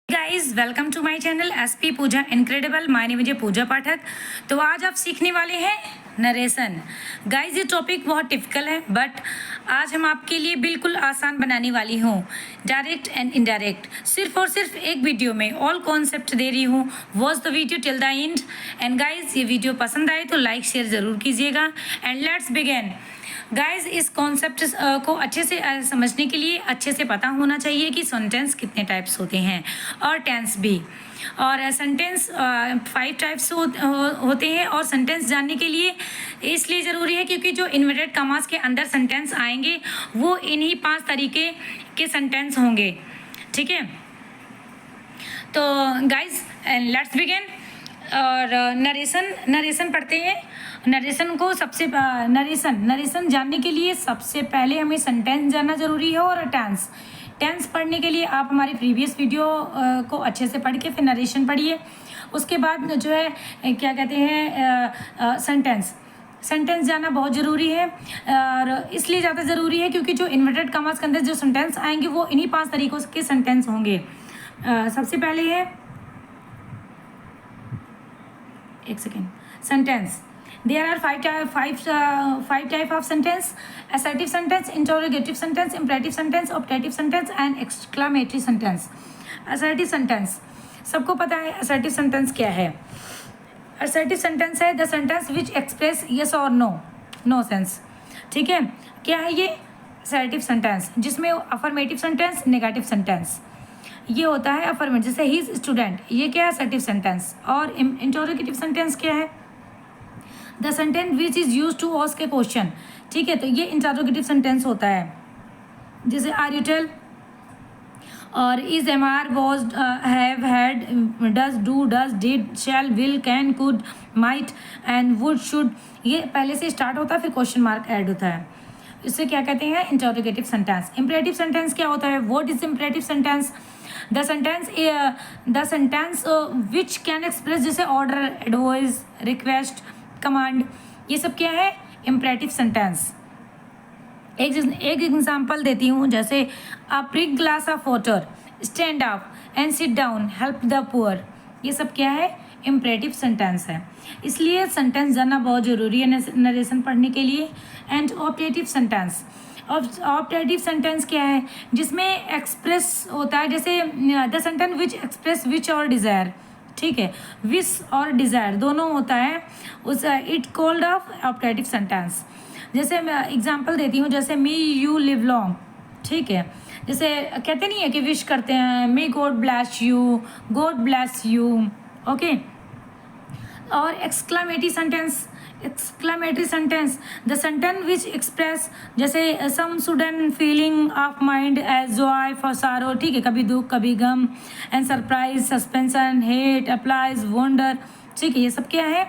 Guys welcome to my channel SP Pooja incredible. My name है पूजा पाठक। तो आज आप सीखने वाले हैं नरेशन। गाइज ये टॉपिक बहुत टिपिकल है बट आज हम आपके लिए बिल्कुल आसान बनाने वाली हूँ। डायरेक्ट एंड इनडायरेक्ट सिर्फ और सिर्फ एक वीडियो में ऑल कॉन्सेप्ट दे रही हूँ। Watch the video till the end. And guys ये वीडियो पसंद आए तो लाइक शेयर ज़रूर कीजिएगा। And let's begin. गाइज इस कॉन्सेप्ट को अच्छे से समझने के लिए अच्छे से पता होना चाहिए कि सेंटेंस कितने टाइप्स होते हैं और टेंस भी। और सेंटेंस 5 टाइप्स होते हैं। और सेंटेंस जानने के लिए इसलिए ज़रूरी है क्योंकि जो इन्वर्टेड कॉमास के अंदर सेंटेंस आएंगे वो इन्हीं 5 तरीके के सेंटेंस होंगे। ठीक है, तो गाइज लेट्स बिगिन। और नरेशन पढ़ते हैं। नरेशन को नरेशन जानने के लिए सबसे पहले हमें सेंटेंस जानना ज़रूरी है और टेंस पढ़ने के लिए आप हमारी प्रीवियस वीडियो को अच्छे से पढ़ के फिर नरेशन पढ़िए। उसके बाद जो है क्या कहते हैं सेंटेंस जानना बहुत ज़रूरी है। और इसलिए ज़्यादा ज़रूरी है क्योंकि जो इन्वर्टेड कॉमास के अंदर जो सेंटेंस आएंगे वो इन्हीं 5 तरीकों के सेंटेंस होंगे। सबसे पहले है एक second sentence. There are five type of sentence: assertive sentence, interrogative sentence, imperative sentence, optative sentence and exclamatory sentence. Assertive sentence सबको पता है। assertive sentence क्या है? assertive sentence है the sentence which express yes or no sense। ठीक है, क्या है ये assertive sentence? जिसमें affirmative sentence, negative sentence ये होता है। affirmative जैसे he is student, ये क्या है assertive sentence। और interrogative sentence क्या है? The sentence which is use to ask a question. ठीक है, तो ये इंटरोगेटिव सेंटेंस होता है। जैसे आर यू टेल और is am are was have had does do does did shall will can could might and would should, ये पहले से स्टार्ट होता है फिर क्वेश्चन मार्क ऐड होता है। इससे क्या कहते हैं इंटरोगेटिव सेंटेंस। इम्परेटिव सेंटेंस क्या होता है? What is imperative sentence? The sentence which can express जैसे ऑर्डर, एडवाइस, रिक्वेस्ट, कमांड, ये सब क्या है इम्परेटिव सेंटेंस। एक एग्जांपल देती हूँ, जैसे a big glass of water, stand up and sit down, help the poor, ये सब क्या है इम्परेटिव सेंटेंस है। इसलिए सेंटेंस जानना बहुत ज़रूरी है नरेशन पढ़ने के लिए। And optative sentence, optative sentence क्या है? जिसमें एक्सप्रेस होता है, जैसे द सेंटेंस विच एक्सप्रेस विच और डिज़ायर। ठीक है, विश और डिज़ायर दोनों होता है उस it called off optative sentence. जैसे मैं एग्जांपल देती हूँ, जैसे मी यू लिव लॉन्ग। ठीक है, जैसे कहते नहीं है कि विश करते हैं may God bless you, God bless you. Okay, और exclamatory sentence the sentence which express जैसे some sudden feeling of mind as joy for sorrow. ठीक है, कभी दुख कभी गम, and surprise, suspension, hate, applause, wonder. ठीक है, ये सब क्या है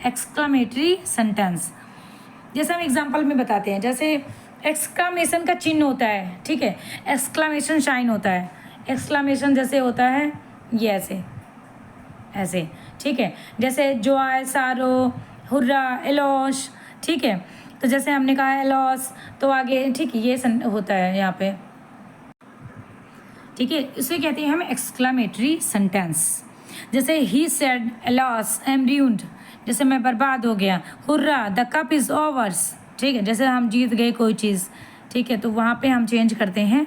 एक्सक्लामेटरी सेंटेंस। जैसे हम एग्जांपल में बताते हैं, जैसे एक्सक्लामेशन का चिन्ह होता है। ठीक है, एक्सक्लामेशन साइन होता है। एक्सक्लामेशन जैसे होता है ये ऐसे। ठीक है, जैसे जॉय, सारो, हुर्रा, एलॉस। ठीक है, तो जैसे हमने कहा एलॉस तो आगे ठीक है ये होता है यहाँ पे। ठीक है, इसे कहते हैं हम एक्सक्लामेटरी सेंटेंस। जैसे he said alas I am ruined, जैसे मैं बर्बाद हो गया। Hurrah the cup is overs. ठीक है, जैसे हम जीत गए कोई चीज़। ठीक है, तो वहाँ पे हम चेंज करते हैं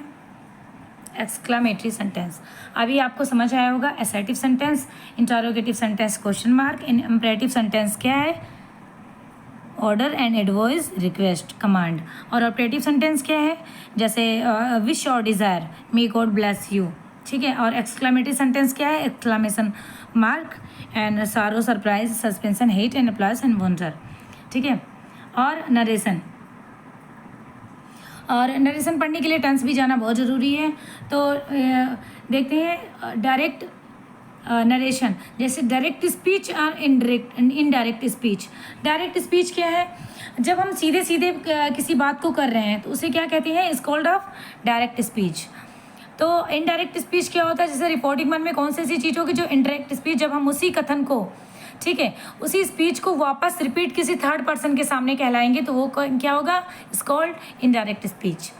एक्सक्लामेटरी सेंटेंस। अभी आपको समझ आया होगा assertive sentence, interrogative sentence question mark, imperative sentence क्या है order and advice, request, command. और ऑपरेटिव सेंटेंस क्या है जैसे विश और desire, may God bless you. ठीक है, और एक्सक्लामेटरी सेंटेंस क्या है एक्सक्लामेशन मार्क एंड सारो, surprise, suspension, hate and applies and wonder. ठीक है, और नरेशन पढ़ने के लिए टेंस भी जाना बहुत ज़रूरी है। तो देखते हैं डायरेक्ट नरेशन, जैसे डायरेक्ट स्पीच और इनडायरेक्ट स्पीच। डायरेक्ट स्पीच क्या है? जब हम सीधे किसी बात को कर रहे हैं तो उसे क्या कहते हैं is called off direct speech. तो इनडायरेक्ट स्पीच क्या होता है? जैसे रिपोर्टिंग मन में कौन सी ऐसी चीज़ होगी जो इनडायरेक्ट स्पीच, जब हम उसी कथन को, ठीक है, उसी स्पीच को वापस रिपीट किसी थर्ड पर्सन के सामने कहलाएंगे तो वो क्या होगा इज कॉल्ड इनडायरेक्ट स्पीच।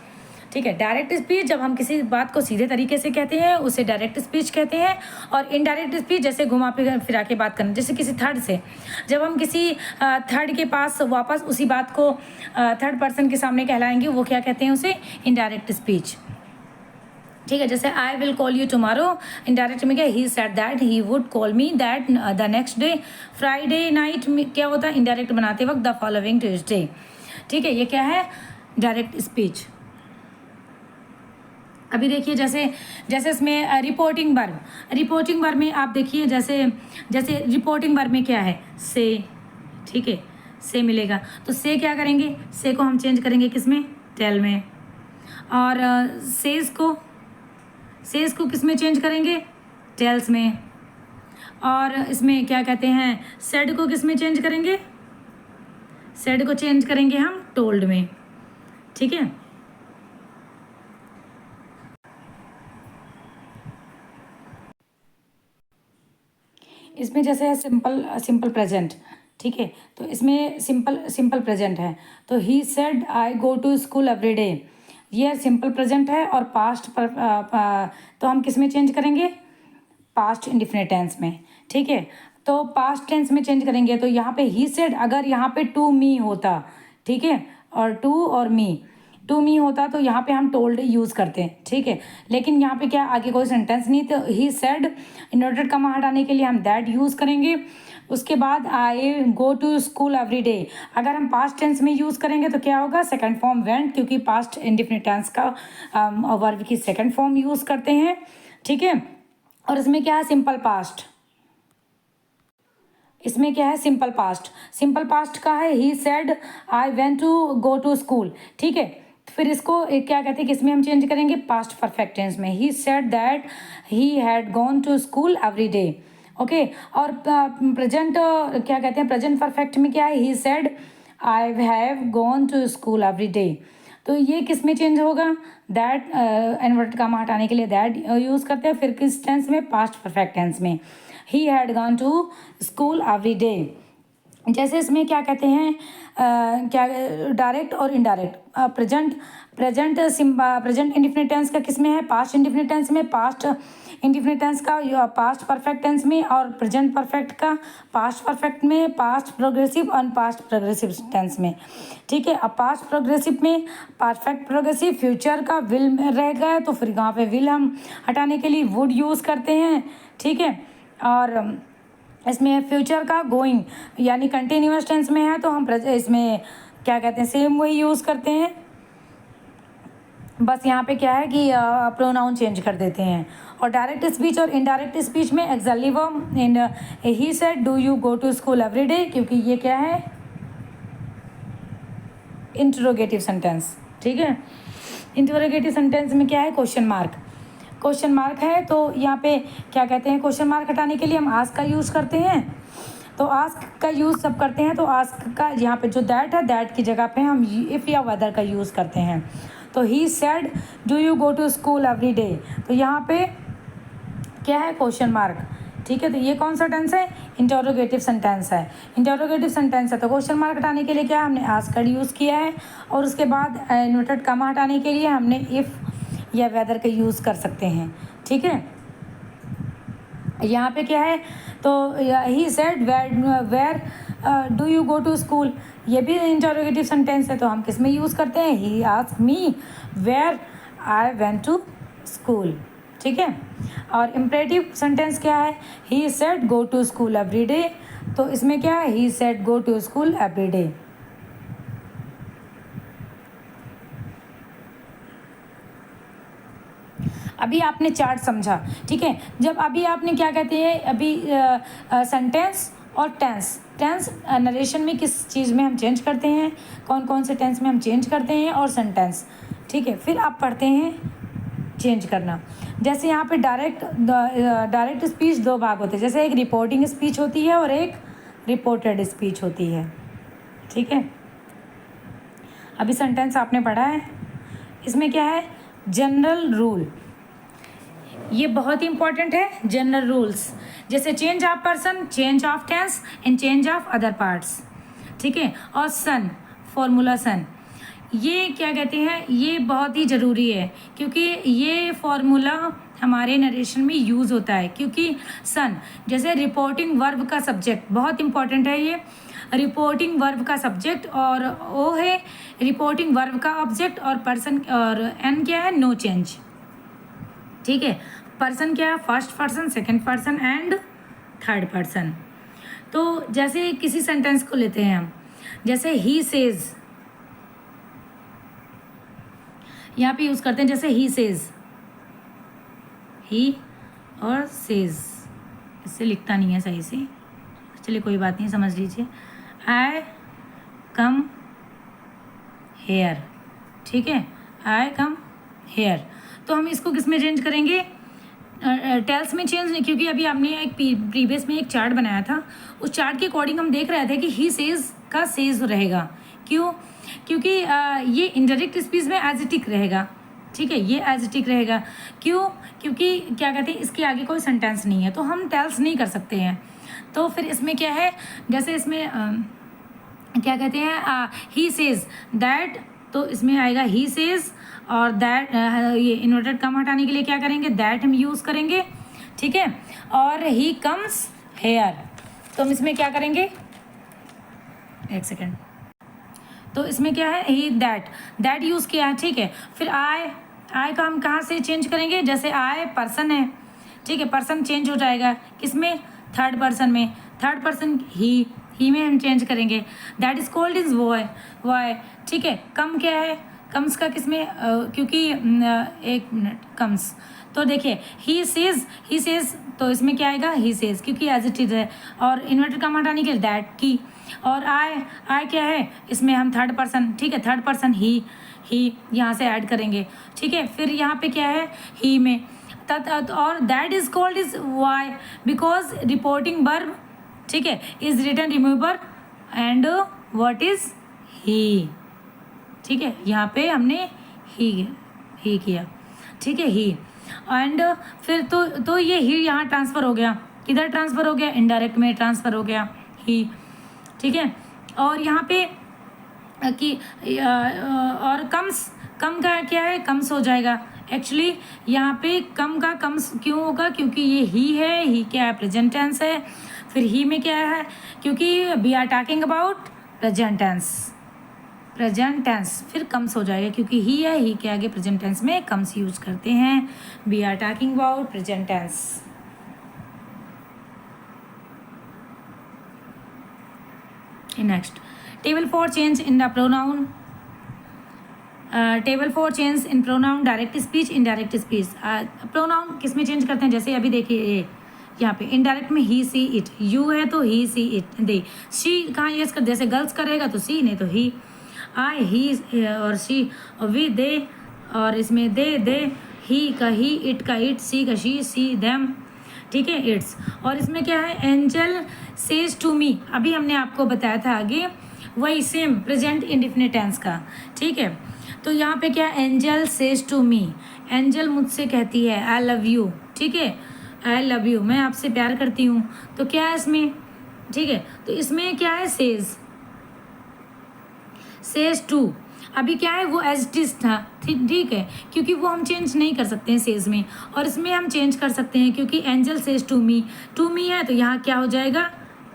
ठीक है। डायरेक्ट स्पीच जब हम किसी बात को सीधे तरीके से कहते हैं उसे डायरेक्ट स्पीच कहते हैं। और इनडायरेक्ट स्पीच जैसे घुमा फिरा के बात करना, जैसे किसी थर्ड से, जब हम किसी थर्ड के पास वापस उसी बात को थर्ड पर्सन के सामने कहलाएंगे, वो क्या कहते हैं, उसे इनडायरेक्ट स्पीच। ठीक है। जैसे I will call you tomorrow, indirect में क्या, ही said that he would call me that the next day. Friday night में क्या होता है, इनडायरेक्ट बनाते वक्त द फॉलोइंग ट्यूसडे। ठीक है, ये क्या है, डायरेक्ट स्पीच। अभी देखिए जैसे जैसे इसमें रिपोर्टिंग वर्ब में आप देखिए, जैसे रिपोर्टिंग वर्ब में क्या है, से। ठीक है, से मिलेगा तो से क्या करेंगे, से को हम चेंज करेंगे किस में, टेल में। और सेज को किस में चेंज करेंगे, टेल्स में। और इसमें क्या कहते हैं, सेड को किस में चेंज करेंगे, सेड को चेंज करेंगे हम टोल्ड में। ठीक है। इसमें जैसे है सिंपल प्रेजेंट। ठीक है, तो इसमें सिंपल प्रेजेंट है, तो he said I go to school every day, ये सिंपल प्रेजेंट है। और पास्ट पर तो हम किस में चेंज करेंगे, पास्ट इंडिफिनिट टेंस में। ठीक है, तो पास्ट टेंस में चेंज करेंगे तो यहाँ पे ही सेड, अगर यहाँ पे टू मी होता, ठीक है, और टू मी होता तो यहाँ पे हम टोल्ड यूज़ करते हैं। ठीक है, लेकिन यहाँ पे क्या, आगे कोई सेंटेंस नहीं, तो ही सेड इन्वर्टेड कॉमा हटाने के लिए हम दैट यूज़ करेंगे। उसके बाद I go to school every day, अगर हम पास्ट टेंस में यूज़ करेंगे तो क्या होगा, सेकंड फॉर्म वेंट, क्योंकि पास्ट इंडिफिनिट टेंस का वर्ब की सेकंड फॉर्म यूज़ करते हैं। ठीक है, और इसमें क्या है, सिंपल पास्ट। इसमें क्या है, सिंपल पास्ट का है, he said I went to go to school. ठीक है, फिर इसको क्या कहते हैं, किसमें हम चेंज करेंगे, पास्ट परफेक्ट टेंस में, he said that he had gone to school every day. Okay, और प्रेजेंट क्या कहते हैं, प्रेजेंट परफेक्ट में क्या है, he said I have gone to school every day. तो ये किस में चेंज होगा, दैट इन्वर्टेड कॉमा हटाने के लिए दैट यूज़ करते हैं। फिर किस टेंस में, पास्ट परफेक्ट टेंस में, he had gone to school every day. जैसे इसमें क्या कहते हैं, क्या डायरेक्ट और इनडायरेक्ट, प्रेजेंट इंडिफिनिट टेंस का किस में है, पास्ट इंडिफिनिट टेंस में, पास्ट इंडिफिनिट टेंस का पास्ट परफेक्ट टेंस में, और प्रेजेंट परफेक्ट का पास्ट परफेक्ट में, पास्ट प्रोग्रेसिव और पास्ट प्रोग्रेसिव टेंस में। ठीक है, अब पास्ट प्रोग्रेसिव में परफेक्ट प्रोग्रेसिव, फ्यूचर का विल में रह गया तो फिर यहाँ पे विल हम हटाने के लिए वुड यूज़ करते हैं। ठीक है, और इसमें फ्यूचर का गोइंग यानी कंटिन्यूअस टेंस में है तो हम इसमें क्या कहते हैं, सेम वही यूज़ करते हैं, बस यहाँ पे क्या है कि प्रोनाउन चेंज कर देते हैं। और डायरेक्ट स्पीच और इनडायरेक्ट स्पीच में एक्सैक्टली वो इन he said do you go to school every day, क्योंकि ये क्या है, इंटरोगेटिव सेंटेंस। ठीक है, इंटरोगेटिव सेंटेंस में क्या है, क्वेश्चन मार्क है, तो यहाँ पे क्या कहते हैं, क्वेश्चन मार्क हटाने के लिए हम आस्क का यूज़ करते हैं। तो आस्क का यूज़ सब करते हैं, तो आस्क का यहाँ पे जो दैट है, दैट की जगह पे हम इफ़ या वेदर का यूज़ करते हैं। तो he said do you go to school every day, तो यहाँ पे क्या है, क्वेश्चन मार्क। ठीक है, तो ये कौन सा टेंस है, इंटरोगेटिव सेंटेंस है। तो क्वेश्चन मार्क हटाने के लिए क्या हमने आस्क का यूज़ किया है, और उसके बाद इन्वर्टेड कॉमा हटाने के लिए हमने इफ़ या वेदर का यूज़ कर सकते हैं। ठीक है, यहाँ पे क्या है, तो he said where do you go to school, ये भी इंटरोगेटिव सेंटेंस है, तो हम किस में यूज़ करते हैं, he asked me where I went to school. ठीक है, और इम्परेटिव सेंटेंस क्या है, he said go to school every day, तो इसमें क्या है, he said go to school every day. अभी आपने चार्ट समझा। ठीक है, जब अभी आपने क्या कहते हैं, अभी सेंटेंस और टेंस नरेशन में किस चीज़ में हम चेंज करते हैं, कौन कौन से टेंस में हम चेंज करते हैं, और सेंटेंस। ठीक है, फिर आप पढ़ते हैं चेंज करना। जैसे यहाँ पे डायरेक्ट स्पीच दो भाग होते हैं, जैसे एक रिपोर्टिंग स्पीच होती है और एक रिपोर्टेड स्पीच होती है। ठीक है, अभी सेंटेंस आपने पढ़ा है, इसमें क्या है, जनरल रूल, ये बहुत ही इंपॉर्टेंट है, जनरल रूल्स, जैसे change of person, change of tense and change of other parts. ठीक है, और सन, फॉर्मूला सन, ये क्या कहते हैं, ये बहुत ही ज़रूरी है क्योंकि ये फॉर्मूला हमारे नरेशन में यूज़ होता है। क्योंकि सन जैसे रिपोर्टिंग वर्ब का सब्जेक्ट बहुत इंपॉर्टेंट है, ये रिपोर्टिंग वर्ब का सब्जेक्ट, और ओ है रिपोर्टिंग वर्ब का ऑब्जेक्ट, और पर्सन, और एन क्या है, नो चेंज। ठीक है, पर्सन क्या है, first person, second person and third person. तो जैसे किसी सेंटेंस को लेते हैं हम, जैसे ही सेज, यहाँ पे यूज़ करते हैं, जैसे ही सेज, ही और सेज, इससे लिखता नहीं है सही से, चलिए कोई बात नहीं, समझ लीजिए। आई कम हेयर, ठीक है, आई कम हेयर। तो हम इसको किस में चेंज करेंगे, टेल्स में चेंज नहीं, क्योंकि अभी आपने एक प्रीवियस में एक चार्ट बनाया था, उस चार्ट के अकॉर्डिंग हम देख रहे थे कि ही सेज का सेज रहेगा। क्यों, क्योंकि ये इनडायरेक्ट स्पीच में एजिटिक रहेगा। ठीक है, ये एजिटिक रहेगा। क्यों, क्योंकि क्या कहते हैं, इसके आगे कोई सेंटेंस नहीं है, तो हम टेल्स नहीं कर सकते हैं। तो फिर इसमें क्या है, जैसे इसमें क्या कहते हैं, ही सेज दैट, तो इसमें आएगा ही सेज, और दैट, ये इन्वर्टेड कम हटाने के लिए क्या करेंगे, दैट हम यूज़ करेंगे। ठीक है, और ही कम्स हेयर, तो हम इसमें क्या करेंगे, एक सेकेंड, तो इसमें क्या है, ही दैट यूज़ किया है। ठीक है, फिर आई का हम कहाँ से चेंज करेंगे, जैसे आई पर्सन है, ठीक है, पर्सन चेंज हो जाएगा किसमें, थर्ड पर्सन में, थर्ड पर्सन ही में हम चेंज करेंगे। That is called is boy. ठीक है, कम क्या है, कम्स का किसमें, क्योंकि एक मिनट, कम्स, तो देखिए ही सेज, तो इसमें क्या आएगा, ही सेज, क्योंकि एज इट इज है, और इन्वर्टेड कम हटाने के लिए दैट की, और आई क्या है, इसमें हम थर्ड पर्सन, ठीक है, थर्ड पर्सन ही यहाँ से ऐड करेंगे। ठीक है, फिर यहाँ पे क्या है, ही में और that is called is why, because reporting verb, ठीक है, is written remover and what is he. ठीक है, यहाँ पे हमने ही किया, ठीक है, ही, एंड फिर तो ये ही यहाँ ट्रांसफ़र हो गया, किधर ट्रांसफ़र हो गया, इनडायरेक्ट में ट्रांसफ़र हो गया ही। ठीक है, और यहाँ पे कि और कम का क्या है, कम्स हो जाएगा। एक्चुअली यहाँ पे कम का कम्स क्यों होगा, क्योंकि ये ही है, ही क्या है, प्रेजेंट टेंस है। फिर ही में क्या है, क्योंकि we are talking about present tense, फिर कम्स हो जाएगा, क्योंकि ही है, ही के आगे प्रेजेंट टेंस में कम्स यूज करते हैं। We are talking about present tense. Next, table for change in the pronoun, table for change in pronoun, direct speech, indirect speech. Pronoun किस में चेंज करते हैं, जैसे अभी देखिए यहाँ पे इनडायरेक्ट में ही सी इट, यू है तो ही सी इट, दे, शी कहाँ यूज कर, जैसे गर्ल्स का रहेगा तो सी, नहीं तो ही, आई ही और शी, और वी दे, और इसमें दे ही का ही, इट का इट, सी का सी देम। ठीक है, इट्स, और इसमें क्या है, एंजल सेज टू मी, अभी हमने आपको बताया था आगे, वही सेम प्रेजेंट इंडेफिनिट टेंस का। ठीक है, तो यहाँ पे क्या, Angel says to me, Angel मुझसे कहती है आई लव यू। ठीक है, आई लव यू, मैं आपसे प्यार करती हूँ, तो क्या है इसमें, ठीक है, तो इसमें क्या है, सेज टू, अभी क्या है, वो एज इट इज था। ठीक है, क्योंकि वो हम चेंज नहीं कर सकते हैं सेज में, और इसमें हम चेंज कर सकते हैं, क्योंकि एंजल सेज टू मी है, तो यहाँ क्या हो जाएगा,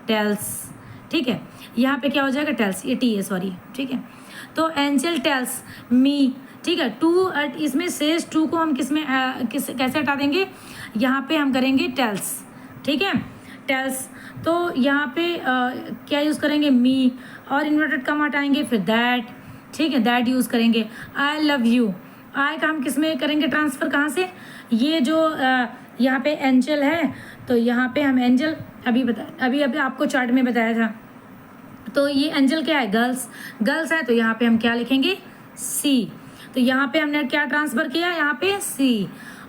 टेल्स। ठीक है, यहाँ पे क्या हो जाएगा, टेल्स, ये टी है, सॉरी। ठीक है, तो एंजल टेल्स मी, ठीक है, टू, इसमें सेज टू को हम कैसे हटा देंगे, यहाँ पे हम करेंगे टेल्स। ठीक है, टेल्स, तो यहाँ पे क्या यूज़ करेंगे, मी, और इन्वर्टेड कम हटाएंगे, फिर दैट। ठीक है, दैट यूज़ करेंगे। आई लव यू, आई का हम किस में करेंगे ट्रांसफ़र, कहाँ से, ये जो यहाँ पे एंजल है, तो यहाँ पे हम एंजल अभी आपको चार्ट में बताया था, तो ये एंजल क्या है, गर्ल्स है, तो यहाँ पे हम क्या लिखेंगे, सी, तो यहाँ पे हमने क्या ट्रांसफ़र किया, यहाँ पे सी,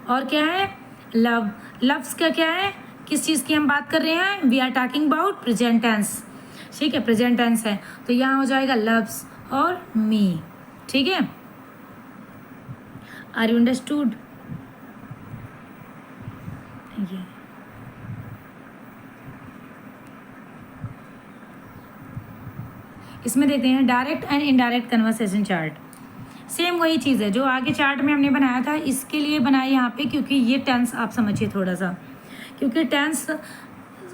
और क्या है, लव्स का क्या है, किस चीज़ की हम बात कर रहे हैं, we are talking about present tense. ठीक है, प्रेजेंट टेंस है, तो यहाँ हो जाएगा लव्स और मी। ठीक है, आर यू अंडरस्टूड, इसमें देखते हैं direct and indirect conversation chart. Same वही चीज़ है जो आगे चार्ट में हमने बनाया था, इसके लिए बनाया यहाँ पे, क्योंकि ये टेंस आप समझिए थोड़ा सा, क्योंकि टेंस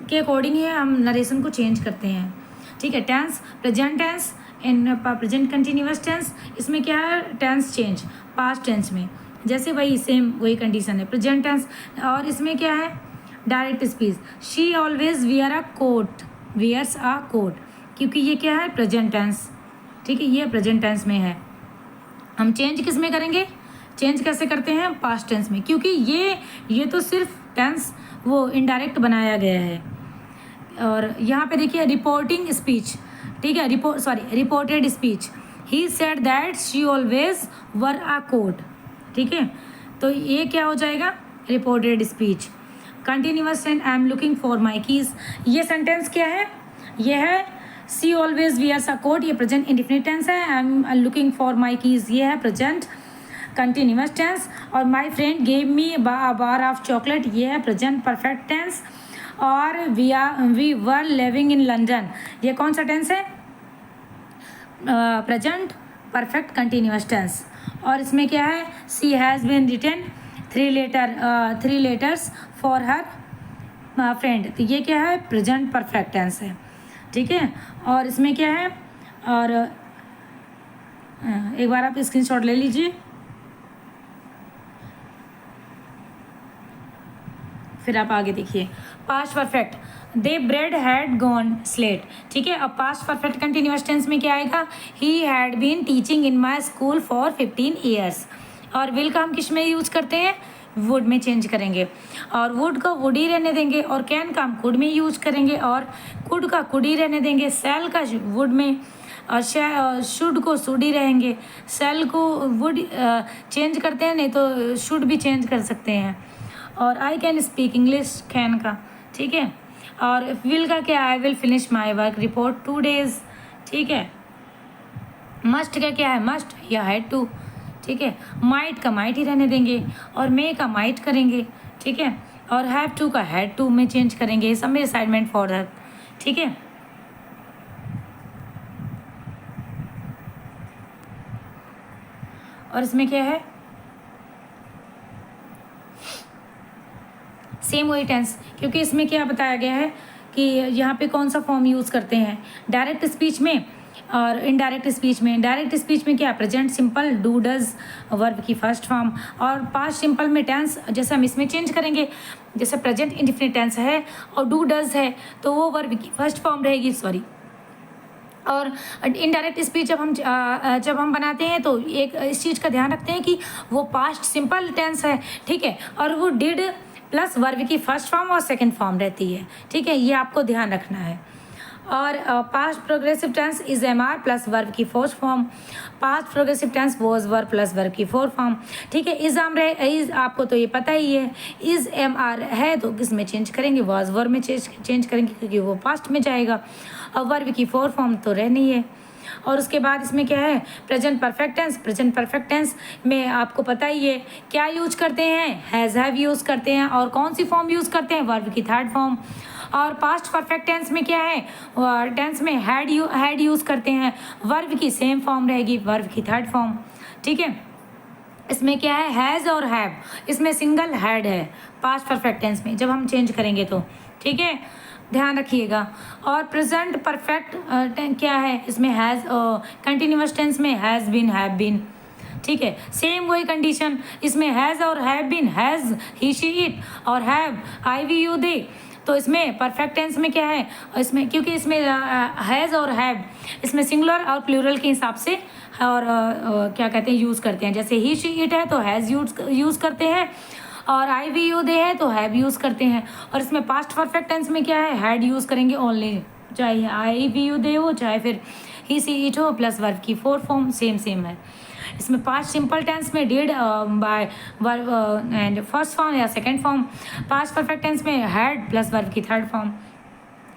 के अकॉर्डिंग ही हम नरेशन को चेंज करते हैं। ठीक है, tense present tense in present continuous tense, इसमें क्या है टेंस चेंज पास्ट टेंस में, जैसे वही सेम वही कंडीशन है प्रेजेंट टेंस। और इसमें क्या है direct speech, she always wear a coat, wears a coat, क्योंकि ये क्या है प्रेजेंट टेंस। ठीक है, ये प्रेजेंट टेंस में है। हम चेंज किस में करेंगे, चेंज कैसे करते हैं पास्ट टेंस में, क्योंकि ये तो सिर्फ टेंस वो इनडायरेक्ट बनाया गया है। और यहाँ पे देखिए रिपोर्टिंग स्पीच, ठीक है, reported speech, he said that she always wore a coat. ठीक है, तो ये क्या हो जाएगा reported speech. Continuous tense, I am looking for my keys, ये सेंटेंस क्या है, ये है she always wears a coat, ये प्रेजेंट इंडेफिनिट टेंस है। I am looking for my keys, ये है प्रेजेंट कंटिन्यूअस टेंस। और my friend gave me a bar of chocolate, ये है प्रेजेंट परफेक्ट टेंस। और we were living in London, ये कौन सा टेंस है प्रेजेंट परफेक्ट कंटिन्यूअस टेंस। और इसमें क्या है she has been written three letters for her friend, तो ये क्या है प्रेजेंट परफेक्ट टेंस है। ठीक है, और इसमें क्या है, और एक बार आप स्क्रीनशॉट ले लीजिए, फिर आप आगे देखिए past perfect, they bread had gone slate. ठीक है, अब पास्ट परफेक्ट कंटिन्यूअस टेंस में क्या आएगा, he had been teaching in my school for 15 years. और विल का हम किस में यूज़ करते हैं, वुड में चेंज करेंगे, और वुड को वुड ही रहने देंगे, और कैन का हम कुड में यूज़ करेंगे, और कुड का कुड ही रहने देंगे, सेल का वुड में, और शुड को शुड ही रहेंगे, सेल को वुड चेंज करते हैं, नहीं तो शुड भी चेंज कर सकते हैं। और I can speak English, can का। ठीक है, और विल का क्या, I will finish my work report 2 days। ठीक है, मस्ट का क्या है, मस्ट या हैड टू। ठीक है, माइट का माइट ही रहने देंगे, और मे का माइट करेंगे। ठीक है, और हैव टू का हैड टू में चेंज करेंगे, सब में असाइनमेंट फॉर दैट। ठीक है, और इसमें क्या है सेम वही टेंस, क्योंकि इसमें क्या बताया गया है कि यहाँ पे कौन सा फॉर्म यूज़ करते हैं डायरेक्ट स्पीच में और इनडायरेक्ट स्पीच में। डायरेक्ट स्पीच में क्या present simple do does verb की फर्स्ट फॉर्म, और पास्ट सिंपल में टेंस जैसे हम इसमें चेंज करेंगे, जैसे प्रेजेंट इंडेफिनिट टेंस है और डू डज है तो वो वर्ब की फर्स्ट फॉर्म रहेगी, सॉरी। और इनडायरेक्ट स्पीच जब हम बनाते हैं तो एक इस चीज़ का ध्यान रखते हैं कि वो पास्ट सिंपल टेंस है। ठीक है, और वो डिड प्लस वर्ब की फर्स्ट फॉर्म और सेकंड फॉर्म रहती है। ठीक है, ये आपको ध्यान रखना है। और past progressive tense is am are plus verb की fourth form, past progressive tense was verb plus verb की फोर्थ फॉर्म। ठीक है, इज आम रहे, इज आपको तो ये पता ही है, इज एम आर है तो किस में चेंज करेंगे, वॉज वर्ब में चेंज करेंगे क्योंकि वो पास्ट में जाएगा, और वर्ब की फोर्थ फॉर्म तो रहनी है। और उसके बाद इसमें क्या है present perfect tense, present perfect tense में आपको पता ही है क्या यूज करते हैं, हैज़ हैव यूज़ करते हैं, और कौन सी फॉर्म यूज़ करते हैं, वर्ब की थर्ड फॉर्म। और पास्ट परफेक्ट टेंस में क्या है, टेंस में हैड यूज़ करते हैं, वर्ब की सेम फॉर्म रहेगी, वर्ब की थर्ड फॉर्म। ठीक है, इसमें क्या है हैज़ और हैव, इसमें सिंगल हैड है पास्ट परफेक्ट टेंस में जब हम चेंज करेंगे तो। ठीक है, ध्यान रखिएगा। और प्रेजेंट परफेक्ट क्या है, इसमें हैज़, कंटिन्यूअस टेंस में हैज़ बीन, हैव बीन। ठीक है, सेम वही कंडीशन, इसमें हैज़ और have been, has he she it, और have I we you they. तो इसमें परफेक्ट टेंस में क्या है, इसमें क्योंकि इसमें हैज़ और हैव इसमें सिंगुलर और प्लूरल के हिसाब से और क्या कहते हैं यूज़ करते हैं, जैसे ही शी इट है तो हैज़ यूज़ करते हैं, और आई वी यू दे है तो हैव यूज़ करते हैं। और इसमें पास्ट परफेक्ट टेंस में क्या है हैड यूज़ करेंगे ओनली, चाहे आई वी यू दे हो चाहे फिर ही सी इट हो, प्लस वर्ब की फोर्थ फॉर्म सेम है। इसमें पास्ट सिंपल टेंस में did by verb and first form या second form, past perfect tense में हैड प्लस वर्ब की थर्ड फॉर्म,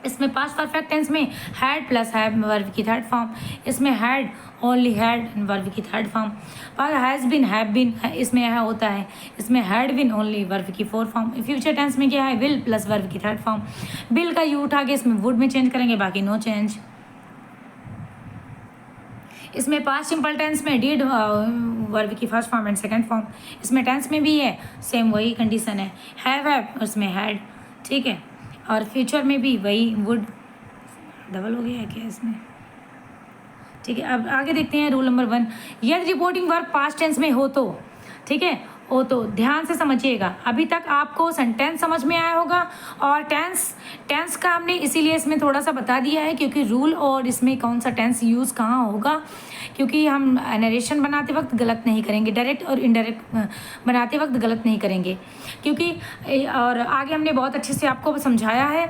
इसमें पास्ट परफेक्ट टेंस में हैड प्लस हैव वर्ब की थर्ड फॉर्म, इसमें हैड ओनली हैड वर्ब की third form, पर has been have been इसमें यह होता है, इसमें हैड बिन ओनली वर्ब की फोर्थ फॉर्म। फ्यूचर टेंस में क्या है विल प्लस वर्ब की थर्ड फॉर्म, विल का यू उठा के इसमें वुड में चेंज करेंगे, बाकी नो चेंज। इसमें पास्ट सिंपल टेंस में डिड वर्ब की first form and second form, इसमें टेंस में भी है सेम वही कंडीशन है, हैव उसमें हैड, ठीक है। और फ्यूचर में भी वही वुड, डबल हो गया है क्या इसमें, ठीक है। अब आगे देखते हैं रूल नंबर 1, यदि रिपोर्टिंग वर्ब पास्ट टेंस में हो तो, ठीक है, हो तो ध्यान से समझिएगा। अभी तक आपको सेंटेंस समझ में आया होगा और टेंस का हमने इसीलिए इसमें थोड़ा सा बता दिया है क्योंकि रूल और इसमें कौन सा टेंस यूज़ कहाँ होगा, क्योंकि हम नरेशन बनाते वक्त गलत नहीं करेंगे, डायरेक्ट और इनडायरेक्ट बनाते वक्त गलत नहीं करेंगे, क्योंकि और आगे हमने बहुत अच्छे से आपको समझाया है,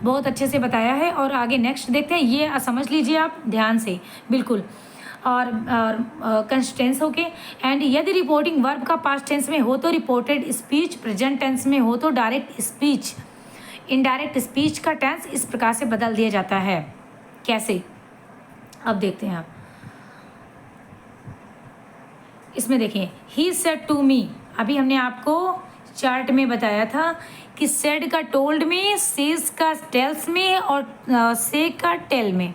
बहुत अच्छे से बताया है। और आगे नेक्स्ट देखते हैं, ये समझ लीजिए आप ध्यान से बिल्कुल, और कंसिस्टेंस होके। एंड यदि रिपोर्टिंग वर्ब का पास्ट टेंस में हो तो रिपोर्टेड स्पीच, प्रेजेंट टेंस में हो तो डायरेक्ट स्पीच, इनडायरेक्ट स्पीच का टेंस इस प्रकार से बदल दिया जाता है। कैसे, अब देखते हैं आप। इसमें देखिए, ही सेड टू मी, अभी हमने आपको चार्ट में बताया था कि सेड का टोल्ड में, सेज का टेल्स में और से का टेल में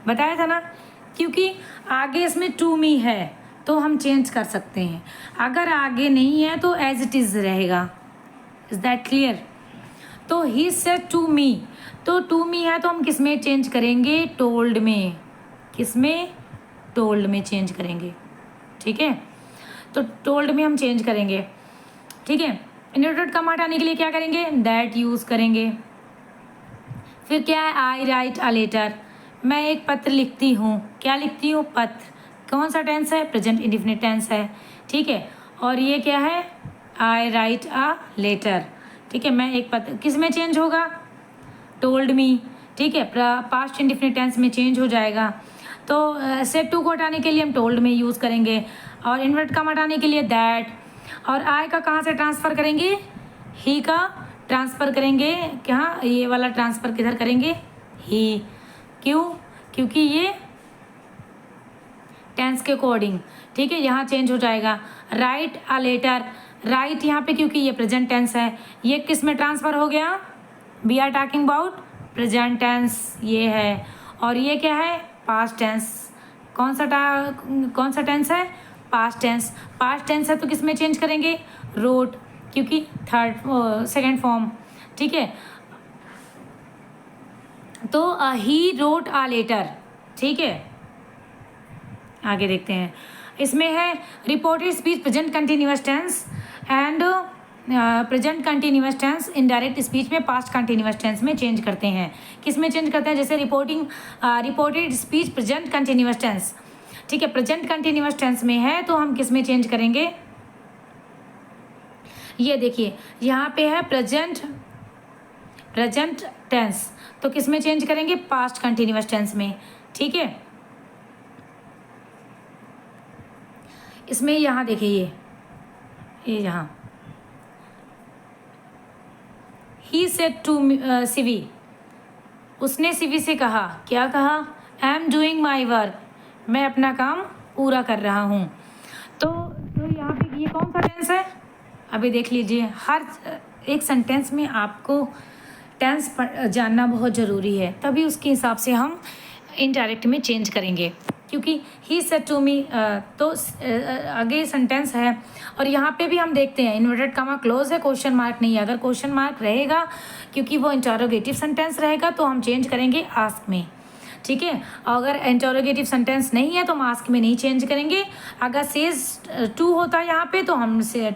बताया था ना, क्योंकि आगे इसमें टू मी है तो हम चेंज कर सकते हैं, अगर आगे नहीं है तो एज इट इज़ रहेगा। Is that clear? तो ही सेड टू मी, तो टू मी है तो हम किस में चेंज करेंगे, टोल्ड में, किस में, टोल्ड में चेंज करेंगे, ठीक है। तो टोल्ड में हम चेंज करेंगे, ठीक है। इनवर्टेड कॉमा हटाने के लिए क्या करेंगे, दैट यूज़ करेंगे। फिर क्या है, आई राइट अ लेटर, मैं एक पत्र लिखती हूँ, क्या लिखती हूँ, पत्र, कौन सा टेंस है, प्रेजेंट इंडेफिनिट टेंस है, ठीक है। और ये क्या है, आई राइट अ लेटर, ठीक है। मैं एक पत्र, किस में चेंज होगा, टोल्ड मी, ठीक है, पास्ट इंडेफिनिट टेंस में चेंज हो जाएगा। तो सेड टू को हटाने के लिए हम टोल्ड में यूज़ करेंगे, और इन्वर्ट कॉमा हटाने के लिए दैट, और आई का कहाँ से ट्रांसफ़र करेंगे, ही का ट्रांसफ़र करेंगे, कहाँ, ये वाला ट्रांसफ़र किधर करेंगे, ही, क्यों, क्योंकि ये टेंस के अकॉर्डिंग, ठीक है, यहाँ चेंज हो जाएगा। राइट अ लेटर, राइट यहाँ पे क्योंकि ये प्रेजेंट टेंस है, ये किस में ट्रांसफ़र हो गया, we are talking about present tense, ये है, और ये क्या है, पास्ट टेंस, कौन सा टेंस है, पास्ट टेंस, पास्ट टेंस है तो किस में चेंज करेंगे, रोट, क्योंकि सेकंड फॉर्म, ठीक है। तो ही रोट अ लेटर, ठीक है। आगे देखते हैं, इसमें है reported speech present continuous tense and present continuous tense indirect speech में पास्ट कंटिन्यूअस टेंस में चेंज करते हैं, किस में चेंज करते हैं, जैसे reported speech present continuous tense, ठीक है, प्रेजेंट कंटिन्यूअस टेंस में है तो हम किस में चेंज करेंगे, ये देखिए यहाँ पे है प्रेजेंट टेंस, तो किस में चेंज करेंगे, पास्ट कंटिन्यूअस टेंस में, ठीक है। इसमें यहाँ देखिए, ये यहाँ ही सेड टू सिवी, उसने सिवी से कहा, क्या कहा, I am doing my work, मैं अपना काम पूरा कर रहा हूँ। तो यहाँ पे ये कौन सा टेंस है, अभी देख लीजिए, हर एक सेंटेंस में आपको टेंस जानना बहुत ज़रूरी है, तभी उसके हिसाब से हम इनडायरेक्ट में चेंज करेंगे, क्योंकि ही सेड टू मी तो आगे सेंटेंस है, और यहाँ पे भी हम देखते हैं इन्वर्टेड कॉमा क्लोज है, क्वेश्चन मार्क नहीं है, अगर क्वेश्चन मार्क रहेगा क्योंकि वो इंटरोगेटिव सेंटेंस रहेगा तो हम चेंज करेंगे आस्क में, ठीक है। अगर इंटरोगेटिव सेंटेंस नहीं है तो हम आस्क में नहीं चेंज करेंगे। अगर सेज टू होता है यहाँ पे तो हम से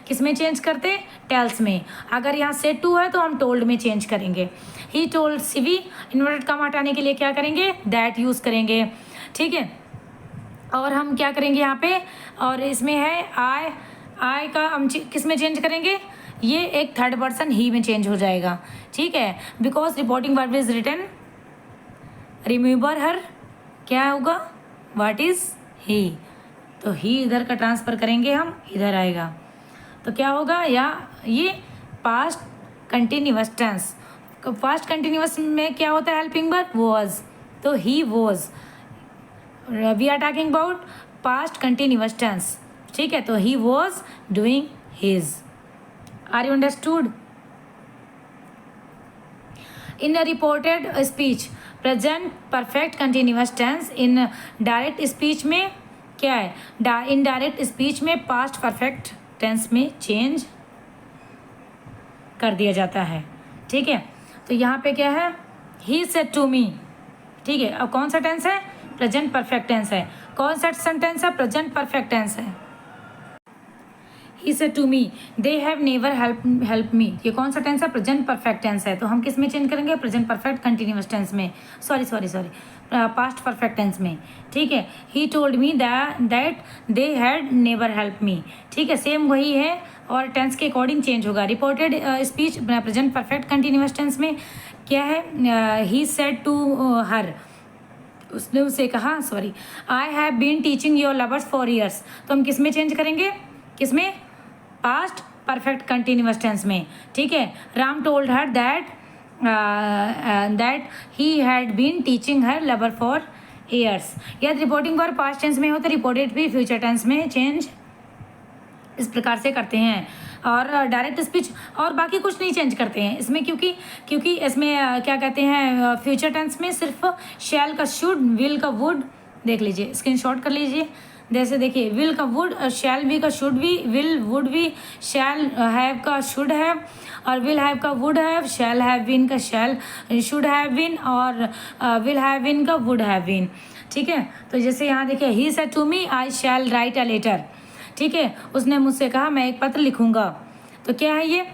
किस में चेंज करते, टेल्स में। अगर यहाँ सेड टू है तो हम टोल्ड में चेंज करेंगे। ही टोल्ड सिवी, इन्वर्टेड कॉमा हटाने के लिए क्या करेंगे, दैट यूज़ करेंगे, ठीक है। और हम क्या करेंगे यहाँ पे, और इसमें है आई का हम किस में चेंज करेंगे, ये एक थर्ड पर्सन ही में चेंज हो जाएगा, ठीक है। Because reporting verb is written, remember her, क्या होगा, व्हाट इज ही, तो ही इधर का ट्रांसफ़र करेंगे हम, इधर आएगा, तो क्या होगा, या ये past continuous tense, past continuous में क्या होता है, हेल्पिंग वर्ब वॉज, तो he was, we are talking about past continuous tense, ठीक है। तो he was doing his, are you understood. In reported speech present perfect continuous tense. In direct speech में क्या है, इन डायरेक्ट स्पीच में past perfect tense में change कर दिया जाता है। ठीक है, तो यहाँ पे क्या है, ही सेड टू मी। ठीक है, अब कौन सा टेंस है, प्रेजेंट परफेक्ट टेंस है। कौन सा सेंटेंस है, प्रेजेंट परफेक्ट टेंस है। He said to me they have never help me, ये कौन सा टेंस है, प्रेजेंट परफेक्ट टेंस है। तो हम किस में चेंज करेंगे, प्रेजेंट परफेक्ट कंटिन्यूअस टेंस में, सॉरी पास्ट परफेक्ट टेंस में। ठीक है, he told me that they had never help me. ठीक है, सेम वही है और टेंस के अकॉर्डिंग चेंज होगा। Reported speech present perfect continuous tense में क्या है, ही सेड टू हर, उसने उसे कहा, I have been teaching your lovers for years. तो हम किस में चेंज करेंगे, किस में, पास्ट परफेक्ट कंटिन्यूअस टेंस में। ठीक है, Ram told her that he had been teaching her lover for years. यदि रिपोर्टिंग वर्ब पास्ट टेंस में हो तो रिपोर्टेड भी फ्यूचर टेंस में चेंज इस प्रकार से करते हैं। और डायरेक्ट स्पीच और बाकी कुछ नहीं चेंज करते हैं इसमें, क्योंकि इसमें क्या कहते हैं, फ्यूचर टेंस में सिर्फ शैल का शुड, विल का वुड, देख लीजिए स्क्रीनशॉट कर लीजिए। जैसे देखिए, विल का वुड, शैल भी का शुड भी, विल वुड भी, शैल हैव का शुड हैव, और विल हैव का would have, shall have been का शैल शुड हैव बीन, और विल हैव बीन का वुड हैव बीन। ठीक है, तो जैसे यहाँ देखिए, he said to me I shall write a letter. ठीक है, उसने मुझसे कहा मैं एक पत्र लिखूंगा। तो क्या है ये,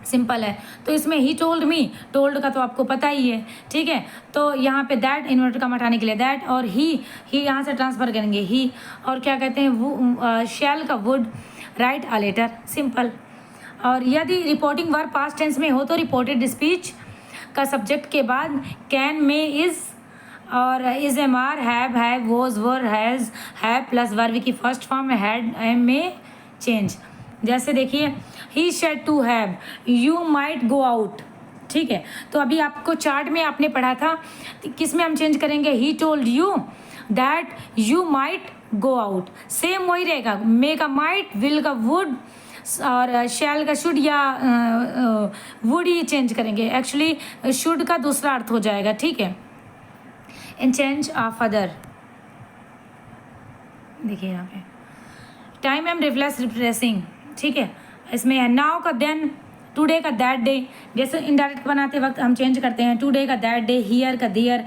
सिंपल है। तो इसमें ही टोल्ड मी, टोल्ड का तो आपको पता ही है। ठीक है, तो यहाँ पे दैट इन्वर्टेड कॉमा हटाने के लिए दैट, और ही यहाँ से ट्रांसफर करेंगे ही, और क्या कहते हैं, वो शैल का would, write a letter, simple. और यदि रिपोर्टिंग वर्ब पास्ट टेंस में हो तो रिपोर्टेड स्पीच का सब्जेक्ट के बाद कैन, में, इज और is, am, are, have, was, were, has, have plus verb की फर्स्ट फॉर्म में हैड, एम में चेंज। जैसे देखिए, he said to have you might go out. ठीक है, तो अभी आपको चार्ट में आपने पढ़ा था, किस में हम चेंज करेंगे, he told you that you might go out, same वही रहेगा। मे का माइट, विल का वुड, और शैल का शुड या वुड ही चेंज करेंगे। एक्चुअली शुड का दूसरा अर्थ हो जाएगा। ठीक है, इन चेंज ऑफ अदर, देखिए यहाँ पे टाइम एम रिप्लेस रिप्लेसिंग। ठीक है, इसमें है नाउ का देन, टुडे का दैट डे, जैसे इनडायरेक्ट बनाते वक्त हम चेंज करते हैं, टुडे का दैट डे, हियर का दियर।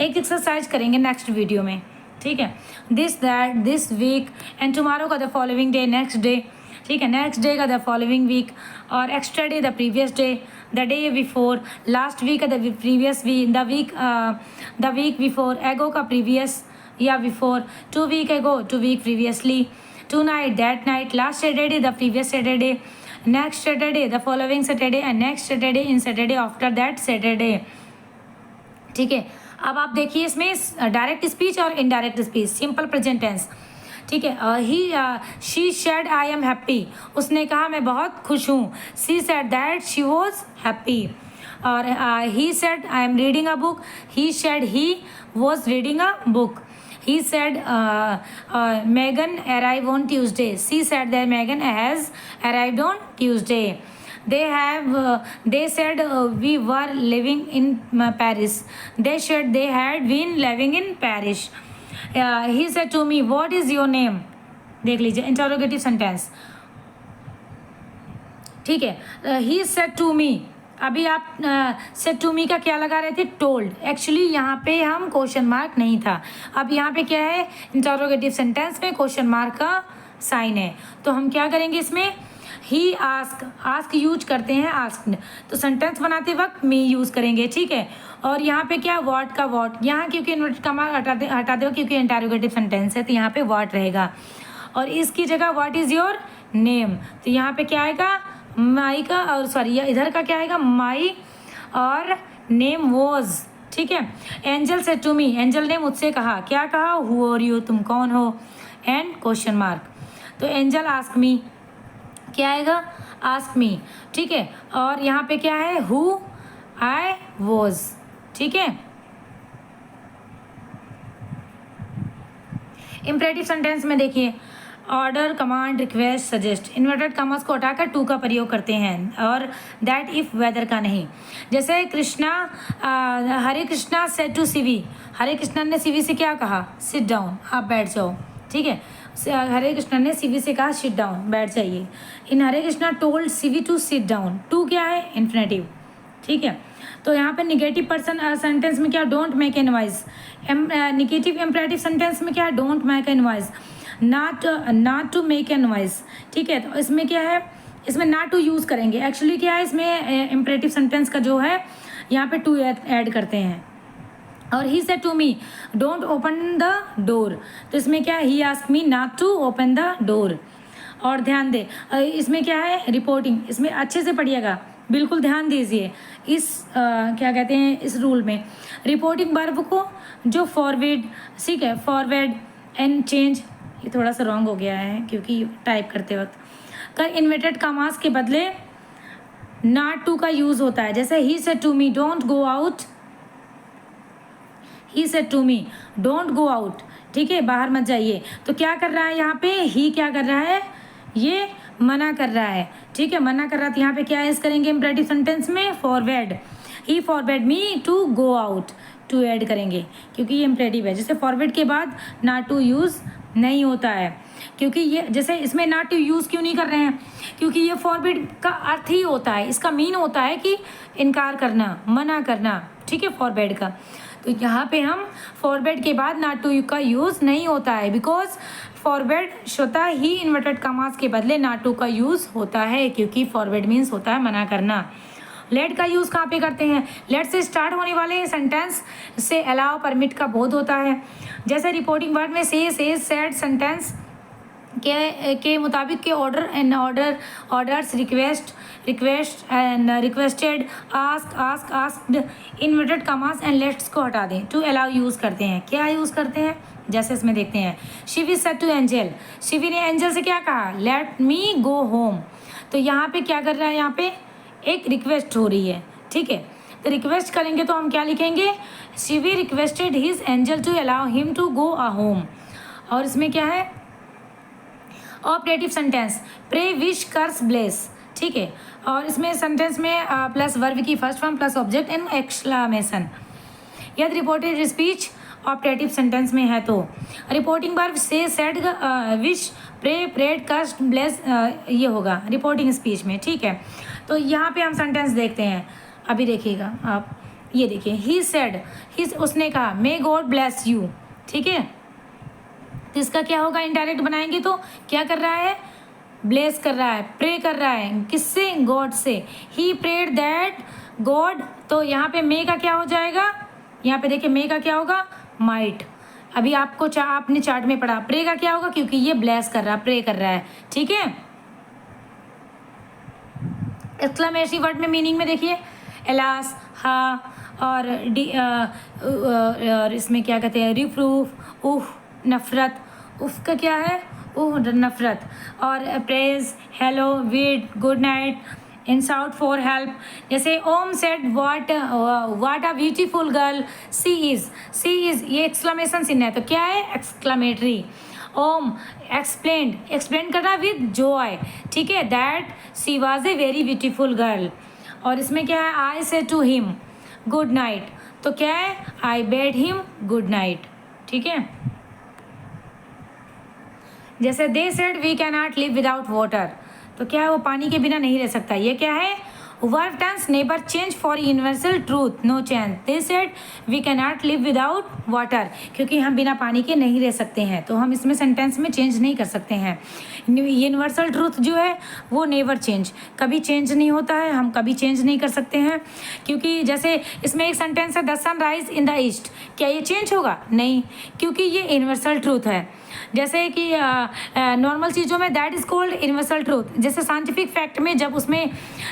एक एक्सरसाइज करेंगे नेक्स्ट वीडियो में। ठीक है, this that, this week, and tomorrow का the following day, next day. ठीक है, नेक्स्ट डे का द फॉलोइंग वीक, और extra day the previous day, the day before, last week का the previous week, the week before, ago का previous या before, 2 week ago, 2 week previously, tonight, that night, last Saturday, the previous Saturday, next Saturday, the following Saturday, and next Saturday in Saturday after that Saturday। ठीक है, अब आप देखिए इसमें direct speech और indirect speech, simple present tense. ठीक है, she said I am happy, उसने कहा मैं बहुत खुश हूँ। She said that she was happy. और he said I am reading a book, he said he was reading a book. He said Megan arrived on Tuesday. She said that Megan has arrived on Tuesday. They said we were living in Paris. They said they had been living in Paris. He said to me, what is your name? देख लीजिए interrogative sentence. ठीक है, he said to me, अभी आप said to मी का क्या लगा रहे थे, टोल्ड। एक्चुअली यहाँ पे हम क्वेश्चन मार्क नहीं था, अब यहाँ पे क्या है, इंटरोगेटिव सेंटेंस में क्वेश्चन मार्क का साइन है। तो हम क्या करेंगे इसमें, ही आस्क यूज करते हैं आस्क्ड, तो सेंटेंस बनाते वक्त मी यूज़ करेंगे। ठीक है, और यहाँ पे क्या, व्हाट का व्हाट, यहाँ क्योंकि इन्वर्टेड कॉमा हटा दो क्योंकि इंटरोगेटिव सेंटेंस है, तो यहाँ पे व्हाट रहेगा। और इसकी जगह व्हाट इज़ योर नेम, तो यहाँ पे क्या आएगा, माई का, और सॉरी इधर का क्या आएगा, माई, और नेम वॉज। ठीक है, Angel said to me, Angel ने मुझसे कहा, क्या कहा, हु आर यू, तुम कौन हो, एंड क्वेश्चन मार्क। तो एंजल आस्क मी, क्या आएगा, आस्क मी। ठीक है, और यहाँ पे क्या है, हु आई वॉज। ठीक है, इम्परेटिव सेंटेंस में देखिए, order, command, request, suggest. Inverted commas को हटाकर टू का प्रयोग करते हैं और दैट इफ वेदर का नहीं। जैसे कृष्णा हरे कृष्णा सेड टू सीवी, हरे कृष्णा ने सीवी से क्या कहा? सिट डाउन, आप बैठ जाओ। ठीक है, हरे कृष्णा ने सीवी से कहा सिट डाउन, बैठ जाइए। इन हरे कृष्णा टोल्ड सीवी टू सिट डाउन। टू क्या है? इन्फिनेटिव। ठीक है, तो यहाँ पे निगेटिव पर्सन सेंटेंस में क्या? Don't make a noise. Negative imperative sentence में क्या है? Don't make a noise, not to make a noise. ठीक है, तो इसमें क्या है? इसमें नॉट टू यूज़ करेंगे। एक्चुअली क्या है, इसमें इम्परेटिव सेंटेंस का जो है यहाँ पे टू ऐड करते हैं। और he said to me don't open the door, तो इसमें क्या है? He ask me not to open the door. और ध्यान दे, इसमें क्या है? रिपोर्टिंग। इसमें अच्छे से पढ़िएगा, बिल्कुल ध्यान दीजिए इस क्या कहते हैं इस रूल में। रिपोर्टिंग वर्ब को जो फॉरवर्ड, ठीक है, फॉरवर्ड एंड चेंज, ये थोड़ा सा रॉन्ग हो गया है क्योंकि टाइप करते वक्त कर इन्वर्टेड कॉमास के बदले नॉट टू का यूज़ होता है। जैसे he said to me don't go out, he said to me don't go out. ठीक है, बाहर मत जाइए। तो क्या कर रहा है यहाँ पे? ही क्या कर रहा है? ये मना कर रहा है। ठीक है, मना कर रहा था। यहाँ पे क्या यूज़ करेंगे इम्परेटिव सेंटेंस में? Forward. He forward me to go out, to add करेंगे क्योंकि ये इम्परेटिव है। जैसे फॉरवर्ड के बाद नॉट टू यूज़ नहीं होता है क्योंकि ये, जैसे इसमें नॉट टू यूज़ क्यों नहीं कर रहे हैं? क्योंकि ये फॉरवर्ड का अर्थ ही होता है, इसका मीन होता है कि इनकार करना, मना करना। ठीक है, फॉरवर्ड का। तो यहाँ पे हम फॉरवर्ड के बाद नॉट टू का यूज़ नहीं होता है बिकॉज फॉरवर्ड स्वतः ही इन्वर्टेड कॉमास के बदले नॉट टू का यूज़ होता है क्योंकि फॉरवर्ड मीन्स होता है मना करना। लेट का यूज़ कहाँ पे करते हैं? लेट से स्टार्ट होने वाले सेंटेंस से अलाउ, परमिट का बोध होता है। जैसे रिपोर्टिंग वर्ड में से, सेड सेंटेंस के मुताबिक के order and orders, request and requested, ask, asked, inverted commas and let's को हटा दें। टू अलाउ यूज़ करते हैं। क्या यूज़ करते हैं? जैसे इसमें देखते हैं, Shivi said to Angel, Shivi ने एंजल से क्या कहा? Let me go home. तो यहाँ पे क्या कर रहा है? यहाँ पे एक रिक्वेस्ट हो रही है। ठीक है, तो रिक्वेस्ट करेंगे तो हम क्या लिखेंगे? Shivi requested his Angel to allow him to go a home. और इसमें क्या है? Operative sentence, pray, wish, curse, bless. ठीक है, और इसमें सेंटेंस में प्लस वर्ब की first form plus object and exclamation. यदि रिपोर्टेड स्पीच ऑपरेटिव सेंटेंस में है तो रिपोर्टिंग वर्ब से, said, wish, pray, prayed, curse, bless ये होगा रिपोर्टिंग स्पीच में। ठीक है, तो यहाँ पे हम सेंटेंस देखते हैं। अभी देखिएगा आप, ये देखिए, ही सेड, उसने कहा मे गॉड ब्लेस यू। ठीक है, तो इसका क्या होगा? इनडायरेक्ट बनाएंगे तो क्या कर रहा है? ब्लेस कर रहा है, प्रे कर रहा है। किससे? गॉड से। ही प्रेड दैट गॉड, तो यहाँ पे मे का क्या हो जाएगा? यहाँ पे देखिए मे का क्या होगा? माइट। अभी आपको आपने चार्ट में पढ़ा। प्रे का क्या होगा? क्योंकि ये ब्लेस कर रहा है, प्रे कर रहा है। ठीक है, एक्सक्लेमेटरी वर्ड में मीनिंग में देखिए, एलास, हा, और इसमें क्या कहते हैं? रिप्रूफ, उह, नफरत, उफ का क्या है? ओह, नफरत। और praise, hello, wait, good night, insult, for help. जैसे Om said what a beautiful girl she is, ये एक्सक्लेमेशन चिन्ह है तो क्या है? एक्सक्लेमेटरी। ओम एक्सप्लेन करना विद जॉय। ठीक है, that she was a very beautiful girl. और इसमें क्या है? आई से टू हिम गुड नाइट, तो क्या है? I bade him good night. ठीक है, जैसे they said we can not live without water, तो क्या है? वो पानी के बिना नहीं रह सकता। ये क्या है? Verb tense never change for universal truth, no change. They said we can not live without water, क्योंकि हम बिना पानी के नहीं रह सकते हैं, तो हम इसमें सेंटेंस में चेंज नहीं कर सकते हैं। यूनिवर्सल ट्रूथ जो है वो नेवर चेंज, कभी चेंज नहीं होता है, हम कभी चेंज नहीं कर सकते हैं। क्योंकि जैसे इसमें एक सेंटेंस है the sun rise in the east, क्या ये चेंज होगा? नहीं, क्योंकि ये यूनिवर्सल ट्रूथ है। जैसे कि नॉर्मल चीज़ों में that is called universal truth. जैसे साइंटिफिक फैक्ट में जब उसमें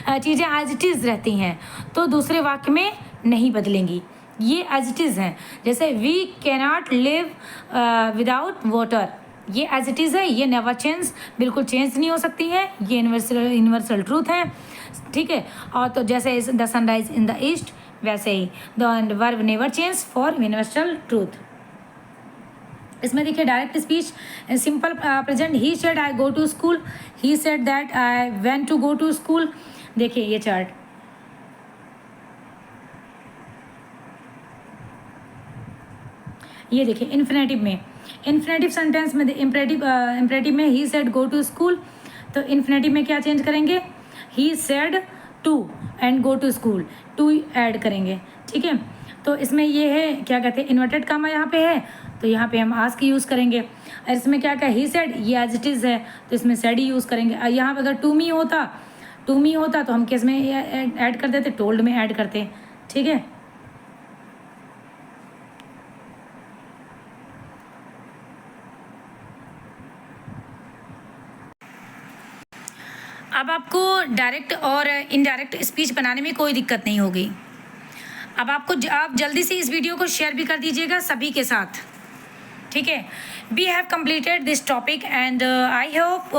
चीज़ें एज इट इज़ रहती हैं तो दूसरे वाक्य में नहीं बदलेंगी, ये एज इट इज़ हैं। जैसे we cannot live without water, ये एज इट इज़ है, ये नेवर चेंज, बिल्कुल चेंज नहीं हो सकती है, ये यूनिवर्सल ट्रूथ है। ठीक है, और तो जैसे the sunrise in the east, वैसे ही the verb never change for universal truth. इसमें देखिए direct speech simple present, he said I go to school, he said that I went to go to school. देखिए ये chart, ये देखिए infinitive में, infinitive sentence में इम्परेटिव में he said go to school, तो इन्फिनेटिव में क्या चेंज करेंगे, he said to and go to school, to add करेंगे, ठीक है। तो इसमें ये है क्या कहते हैं, इन्वर्टेड कामा यहाँ पे है, तो यहाँ पे हम आस्क यूज़ करेंगे। और इसमें क्या क्या, ही सेड, ये एज इट इज़ है तो इसमें सेड ही यूज़ करेंगे। और यहाँ पे अगर टू मी होता तो हम किस में ऐड कर देते, टोल्ड में ऐड करते, ठीक है। अब आपको डायरेक्ट और इनडायरेक्ट स्पीच बनाने में कोई दिक्कत नहीं होगी। अब आप जल्दी से इस वीडियो को शेयर भी कर दीजिएगा सभी के साथ, ठीक है। We have completed this topic and I hope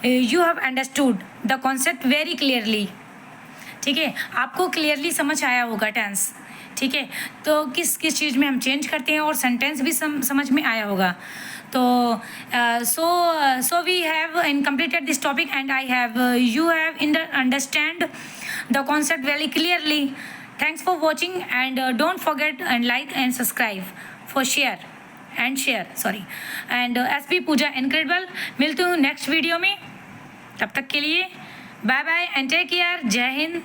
you have understood the concept very clearly, ठीक है। आपको क्लियरली समझ आया होगा टेंस, ठीक है। तो किस किस चीज़ में हम चेंज करते हैं और सेंटेंस भी समझ में आया होगा। तो so we have completed this topic and you have understand the concept very clearly. Thanks for watching and don't forget and like and subscribe for share sorry and SP Puja incredible. मिलती हूँ next video में, तब तक के लिए bye bye and take care. जय हिंद।